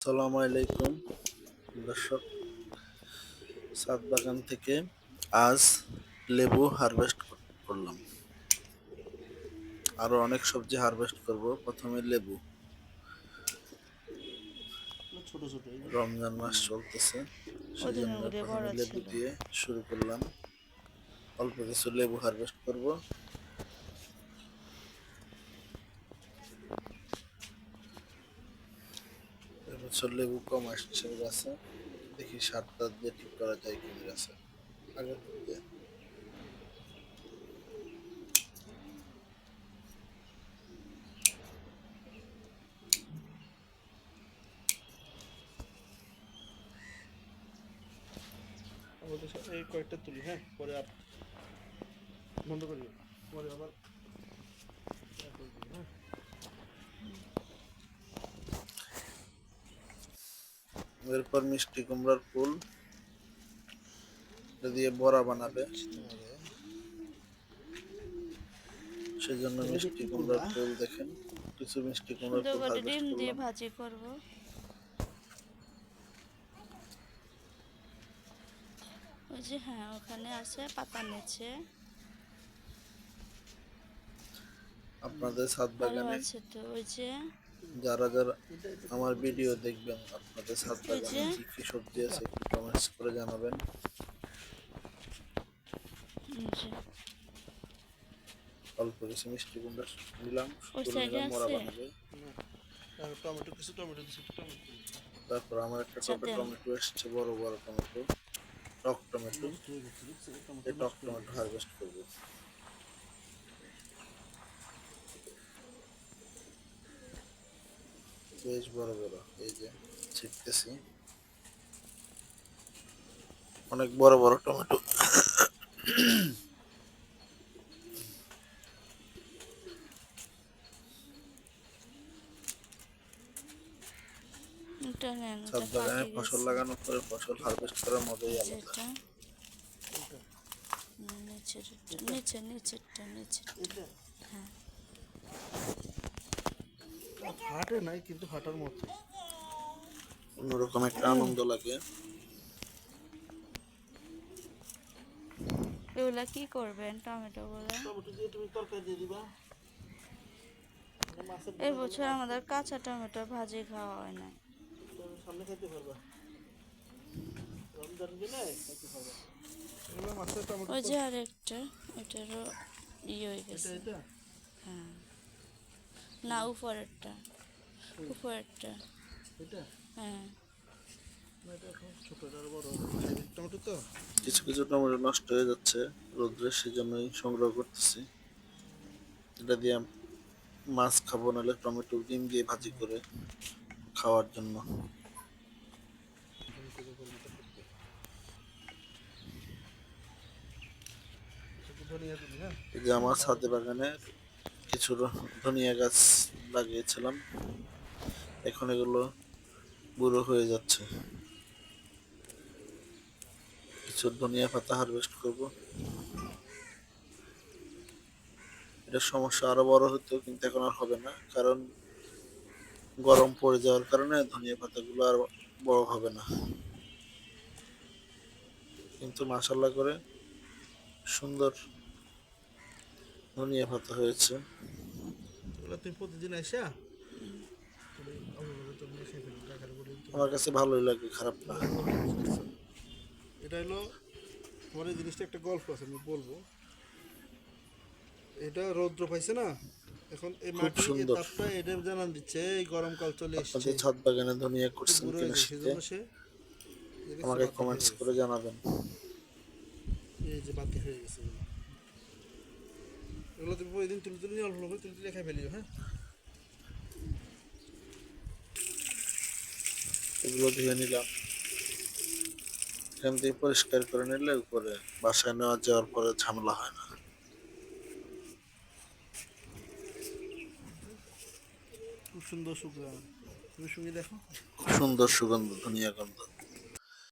আসসালামু আলাইকুম দর্শক, ছাদ বাগান থেকে আজ লেবু হারভেস্ট করলাম। আরো অনেক সবজি হারভেস্ট করব। প্রথমে লেবু, ছোট ছোট রমজান মাস চলতেছে, সেজন্য প্রথমে লেবু দিয়ে শুরু করলাম। অল্প কিছু লেবু হারভেস্ট করব। এবছর লেবু কম আসছে গাছে, দেখি সারটা দিয়ে ঠিক করা যায় কিনা গাছে আগে থেকে। আমাদের এই কয়েকটা তুলি, হ্যাঁ, পরে আর বন্ধ করি, পরে আবার হ্যাঁ। এরপর মিষ্টি কুমড়ার ফুল দিয়ে বড়া বানাবে, সেজন্য মিষ্টি কুমড়ার ফুল দেখেন, কিছু মিষ্টি কুমড়ার ফুল হারভেস্ট করলাম। ভাজি করব। ওই যে হ্যাঁ, ওখানে আছে পাতা নিচে। আপনাদের ছাদ বাগানে আছে তো ওই যে যারা যারা আমার ভিডিও দেখবেন, আপনাদের ছাদ বাগানে কি কি সবজি আছে একটু কমেন্টস করে জানাবেন। অল্প কিছু মিষ্টি কুমড়া নিলাম, তুলে নিলাম, মোড়া বানাবে। টমেটো, কিছু টমেটো দিচ্ছি, টমেটো। তারপর আমার একটা টবে টমেটো এসছে, বড় বড় টমেটো, টক টমেটো। এই টক টমেটো হারভেস্ট করবো। বেশ বড় বড়, এই যে ছিটতেছি, অনেক বড় বড় টমেটো। ছাদ বাগানে ফসল লাগানোর পরে ফসল হারভেস্ট করার মজাই আলাদা। হ্যাঁ, হাঁটে নাই, কিন্তু হাঁটার মতো অন্যরকম একটা আনন্দ লাগে। এগুলা কি করবেন টমেটো গুলা? টমেটো দিয়ে তুমি তরকারি দিয়ে দিবা। এই বছর আমাদের কাঁচা টমেটো ভাজি খাওয়া হয় না। সামনে খাইতে পারবা, রমজান গেলে খাইতে পারবা। এগুলো মাছের টমেটো। ওই যে আরেকটা, ওটারও হয়ে গেছে। হ্যাঁ, না উপরেরটা, উপরেরটা। হ্যাঁ, কিছু কিছু টমেটো নষ্ট হয়ে যাচ্ছে রোদ্রে, সেজন্যই সংগ্রহ করতেছি। এটা দিয়ে মাছ খাবো, নাহলে টমেটো ডিম দিয়ে ভাজি করে খাওয়ার জন্য। এই যে আমার ছাদে বাগানে কিছু ধনিয়া গাছ লাগিয়েছিলাম, এখন এগুলো বুড়ো হয়ে যাচ্ছে। কিছু ধনিয়া পাতা হারভেস্ট করব। এটা সমস্যা আরো বড় হতো, কিন্তু এখন আর হবে না, কারণ গরম পড়ে যাওয়ার কারণে ধনিয়া পাতাগুলো আর বড় হবে না। কিন্তু মাশাআল্লাহ করে সুন্দর ধনিয়া পাতা হয়েছে। তুমি প্রতিদিন আইসা আমার কাছে ভালোই লাগে, খারাপ না। এটা হলো তোমার এই জিনিসটা একটা গল্প আছে, আমি বলবো। এটা রৌদ্র পাইছে না, এখন এই মাটি এই তাপটা এটা জানান দিচ্ছে এই গরমকাল চলে এসেছে। আপনাদের ছাদ বাগানে ধনিয়া করছেন কিনা শীতে আমাকে কমেন্টস করে জানাবেন। এই যে বাতি হয়ে গেছে, এগুলো তুমি প্রতিদিন তুলে তুলে নিয়ে অল্প অল্প তুলে তুলে খাই ফেলিও। হ্যাঁ, এগুলো ধুয়ে নিলাম, এখান থেকে পরিষ্কার করে নিলে উপরে বাসায় নেওয়া যাওয়ার পরে ঝামেলা হয় না। খুব সুন্দর সুগন্ধ, তুমি শুনে দেখো, খুব সুন্দর সুগন্ধ, ধনিয়া গন্ধ।